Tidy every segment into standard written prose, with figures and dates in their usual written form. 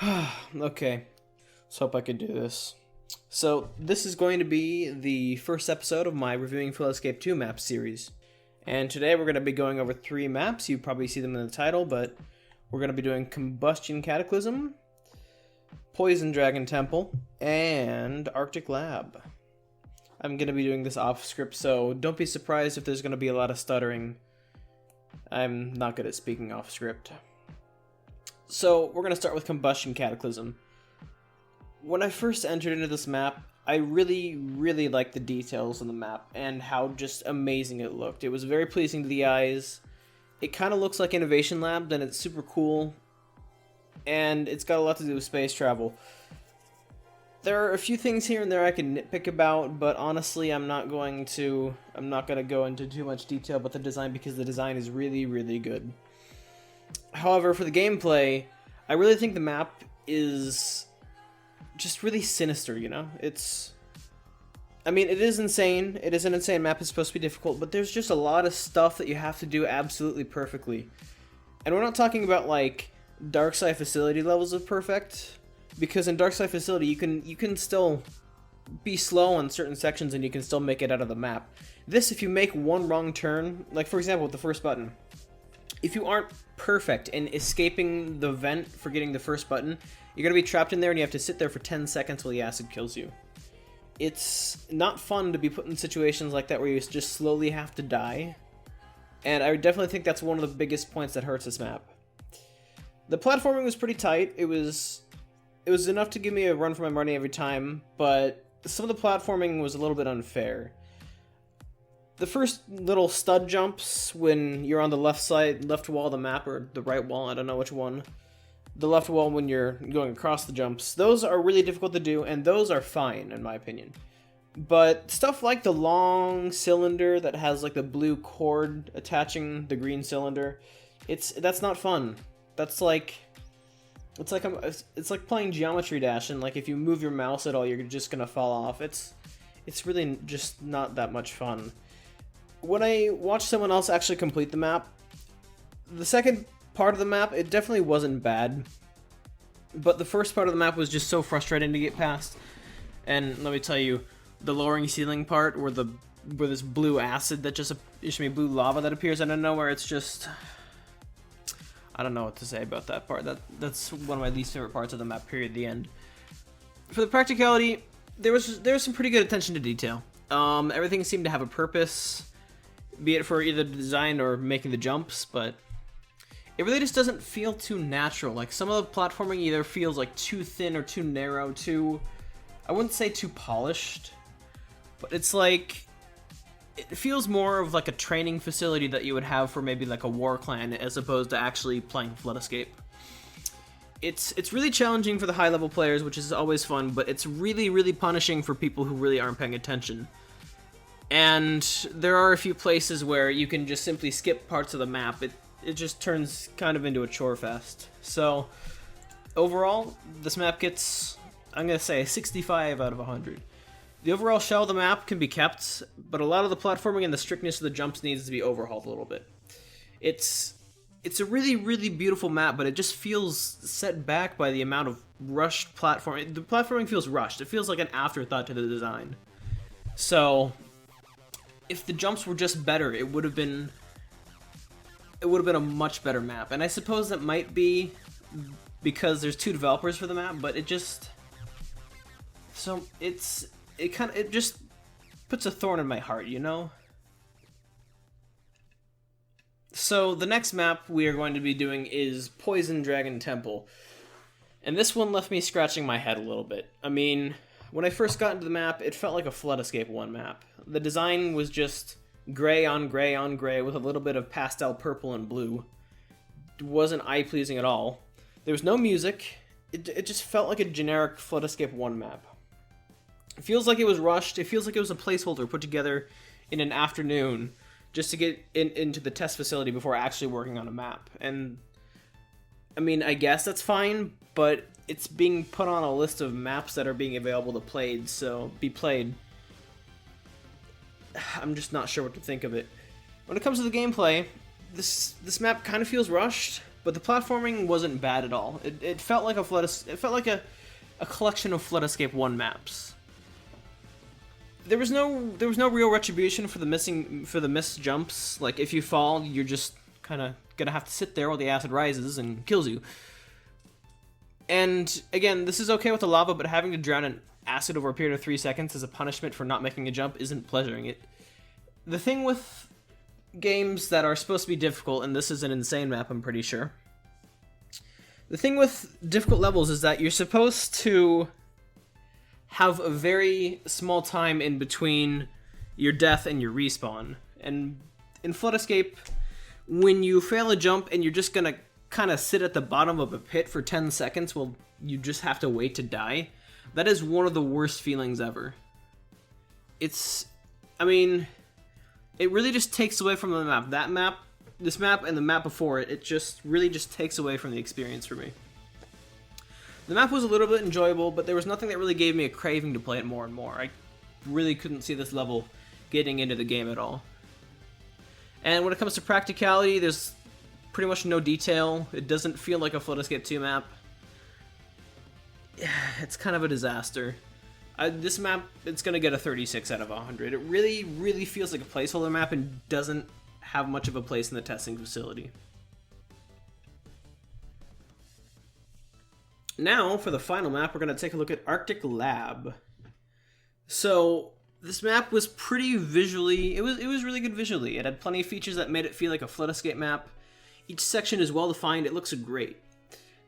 Okay, let's hope I can do this. So, this is going to be the first episode of my Reviewing Philoscape 2 map series. And today we're going to be going over 3 maps. You probably see them in the title, but we're going to be doing Combustion Cataclysm, Poison Dragon Temple, and Arctic Lab. I'm going to be doing this off script, so don't be surprised if there's going to be a lot of stuttering. I'm not good at speaking off script. So, we're going to start with Combustion Cataclysm. When I first entered into this map, I really liked the details on the map and how just amazing it looked. It was very pleasing to the eyes. It kind of looks like Innovation Lab, and it's super cool. And it's got a lot to do with space travel. There are a few things here and there I can nitpick about, but honestly, I'm not going to go into too much detail about the design because the design is really good. However, for the gameplay, I really think the map is just really sinister, you know? It is insane. It is an insane map. It's supposed to be difficult, but there's just a lot of stuff that you have to do absolutely perfectly. And we're not talking about, like, Darkside Facility levels of perfect, because in Darkside Facility, you can still be slow on certain sections and you can still make it out of the map. This, if you make one wrong turn, like, for example, with the first button, if you aren't perfect in escaping the vent for getting the first button, you're going to be trapped in there and you have to sit there for 10 seconds while the acid kills you. It's not fun to be put in situations like that where you just slowly have to die. And I definitely think that's one of the biggest points that hurts this map. The platforming was pretty tight. It was enough to give me a run for my money every time, but some of the platforming was a little bit unfair. The first little stud jumps when you're on the left wall of the map, or the right wall, I don't know which one. The left wall when you're going across the jumps, those are really difficult to do, and those are fine, in my opinion. But stuff like the long cylinder that has like the blue cord attaching the green cylinder, that's not fun. It's like playing Geometry Dash, and like if you move your mouse at all, you're just gonna fall off. It's really just not that much fun. When I watched someone else actually complete the map, the second part of the map, it definitely wasn't bad, but the first part of the map was just so frustrating to get past. And let me tell you, the lowering ceiling part, where this blue acid that blue lava that appears out of nowhere, it's just, I don't know what to say about that part. That's one of my least favorite parts of the map. Period. The end. For the practicality, there was some pretty good attention to detail. Everything seemed to have a purpose, be it for either the design or making the jumps, but it really just doesn't feel too natural. Like, some of the platforming either feels like too thin or too narrow, I wouldn't say too polished, but it's like, it feels more of like a training facility that you would have for maybe like a war clan as opposed to actually playing Flood Escape. It's really challenging for the high level players, which is always fun, but it's really punishing for people who really aren't paying attention. And there are a few places where you can just simply skip parts of the map. It just turns kind of into a chore fest. So, overall, this map gets, I'm going to say, a 65 out of 100. The overall shell of the map can be kept, but a lot of the platforming and the strictness of the jumps needs to be overhauled a little bit. It's a really beautiful map, but it just feels set back by the amount of rushed platforming. The platforming feels rushed. It feels like an afterthought to the design. So, if the jumps were just better, it would have been a much better map. And I suppose that might be because there's 2 developers for the map, but it just puts a thorn in my heart, you know? So the next map we are going to be doing is Poison Dragon Temple. And this one left me scratching my head a little bit. I mean, when I first got into the map, it felt like a Flood Escape 1 map. The design was just gray on gray on gray with a little bit of pastel purple and blue. It wasn't eye-pleasing at all. There was no music. It just felt like a generic Flood Escape 1 map. It feels like it was rushed. It feels like it was a placeholder put together in an afternoon just to get into the test facility before actually working on a map. And, I mean, I guess that's fine, but it's being put on a list of maps that are being available to be played. I'm just not sure what to think of it. When it comes to the gameplay, this map kind of feels rushed. but the platforming wasn't bad at all. It felt like a collection of Flood Escape 1 maps. There was no real retribution for the missed jumps. Like, if you fall, you're just kind of gonna have to sit there while the acid rises and kills you. And again, this is okay with the lava, but having to drown in acid over a period of 3 seconds as a punishment for not making a jump isn't pleasuring it. The thing with games that are supposed to be difficult, and this is an insane map, I'm pretty sure. The thing with difficult levels is that you're supposed to have a very small time in between your death and your respawn. And in Flood Escape, when you fail a jump and you're just gonna kind of sit at the bottom of a pit for 10 seconds while you just have to wait to die, that is one of the worst feelings ever. I mean, it really just takes away from the map. This map, and the map before it, it just really just takes away from the experience for me. The map was a little bit enjoyable, but there was nothing that really gave me a craving to play it more and more. I really couldn't see this level getting into the game at all. And when it comes to practicality, there's pretty much no detail. It doesn't feel like a Flood Escape 2 map. It's kind of a disaster. This map, it's going to get a 36 out of 100. It really, really feels like a placeholder map and doesn't have much of a place in the testing facility. Now, for the final map, we're going to take a look at Arctic Lab. So, this map was pretty visually, it was really good visually. It had plenty of features that made it feel like a Flood Escape map. Each section is well defined, it looks great.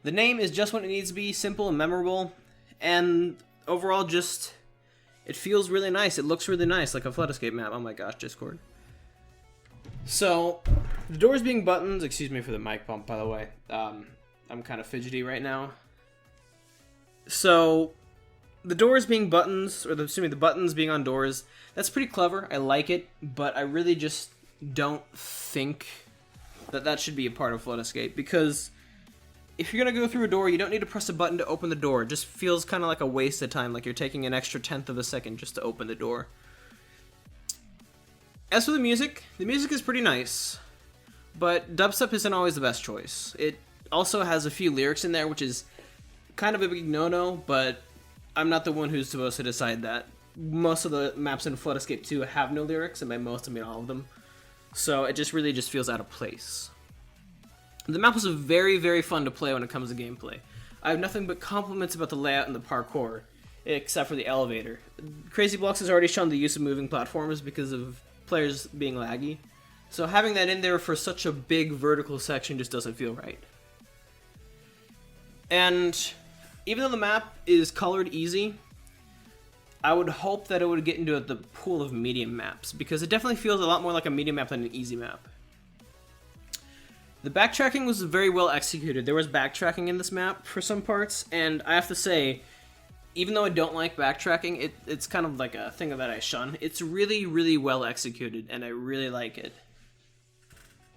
The name is just what it needs to be, simple and memorable, and overall just, it feels really nice. It looks really nice, like a Flood Escape map. Oh my gosh, Discord. So, the doors being buttons, excuse me for the mic bump, by the way. I'm kind of fidgety right now. So, the doors being buttons, or the buttons being on doors, that's pretty clever. I like it, but I really just don't think that should be a part of Flood Escape, because if you're going to go through a door, you don't need to press a button to open the door. It just feels kind of like a waste of time, like you're taking an extra 1/10 of a second just to open the door. As for the music is pretty nice, but dubstep isn't always the best choice. It also has a few lyrics in there, which is kind of a big no-no, but I'm not the one who's supposed to decide that. Most of the maps in Flood Escape 2 have no lyrics, and by most I mean all of them. So it just really just feels out of place. The map was very, very fun to play when it comes to gameplay. I have nothing but compliments about the layout and the parkour, except for the elevator. Crazy Blocks has already shown the use of moving platforms because of players being laggy, so having that in there for such a big vertical section just doesn't feel right. And even though the map is colored easy, I would hope that it would get into the pool of medium maps, because it definitely feels a lot more like a medium map than an easy map. The backtracking was very well executed. There was backtracking in this map for some parts, and I have to say, even though I don't like backtracking, it's kind of like a thing that I shun. It's really, really well executed, and I really like it.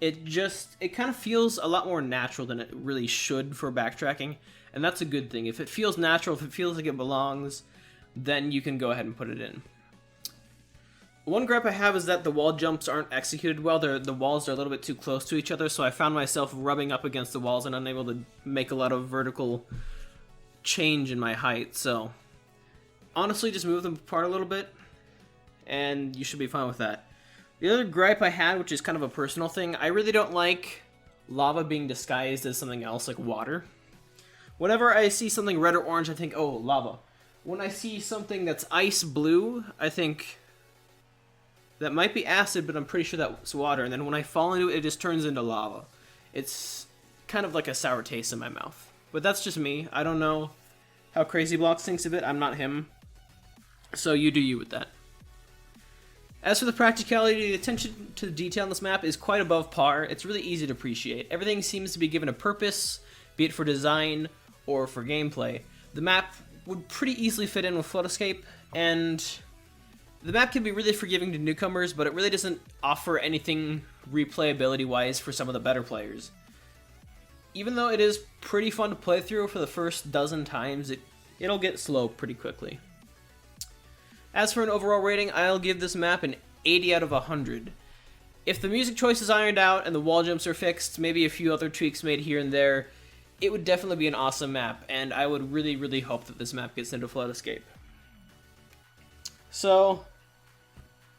It kind of feels a lot more natural than it really should for backtracking, and that's a good thing. If it feels natural, if it feels like it belongs, then you can go ahead and put it in. One gripe I have is that the wall jumps aren't executed well. The walls are a little bit too close to each other, so I found myself rubbing up against the walls and unable to make a lot of vertical change in my height. So honestly, just move them apart a little bit, and you should be fine with that. The other gripe I had, which is kind of a personal thing, I really don't like lava being disguised as something else, like water. Whenever I see something red or orange, I think, oh, lava. When I see something that's ice blue, I think that might be acid, but I'm pretty sure that's water. And then when I fall into it, it just turns into lava. It's kind of like a sour taste in my mouth. But that's just me. I don't know how Crazy Blocks thinks of it. I'm not him. So you do you with that. As for the practicality, the attention to the detail on this map is quite above par. It's really easy to appreciate. Everything seems to be given a purpose, be it for design or for gameplay. The map would pretty easily fit in with Flood Escape, and the map can be really forgiving to newcomers, but it really doesn't offer anything replayability-wise for some of the better players. Even though it is pretty fun to play through for the first dozen times, it'll get slow pretty quickly. As for an overall rating, I'll give this map an 80 out of 100. if the music choice is ironed out and the wall jumps are fixed, maybe a few other tweaks made here and there, it would definitely be an awesome map, and I would really, really hope that this map gets into Flood Escape. So,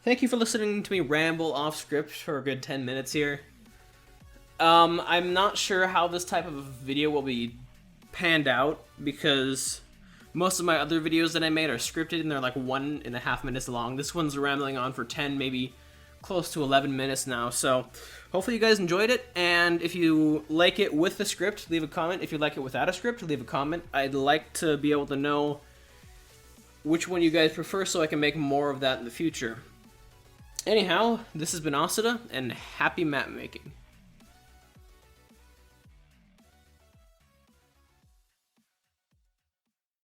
thank you for listening to me ramble off script for a good 10 minutes here. I'm not sure how this type of video will be panned out, because most of my other videos that I made are scripted and they're like 1.5 minutes long. This one's rambling on for 10, maybe close to 11 minutes now, so hopefully you guys enjoyed it, and if you like it with the script, leave a comment. If you like it without a script, leave a comment. I'd like to be able to know which one you guys prefer so I can make more of that in the future. Anyhow, this has been Occida, and happy map making.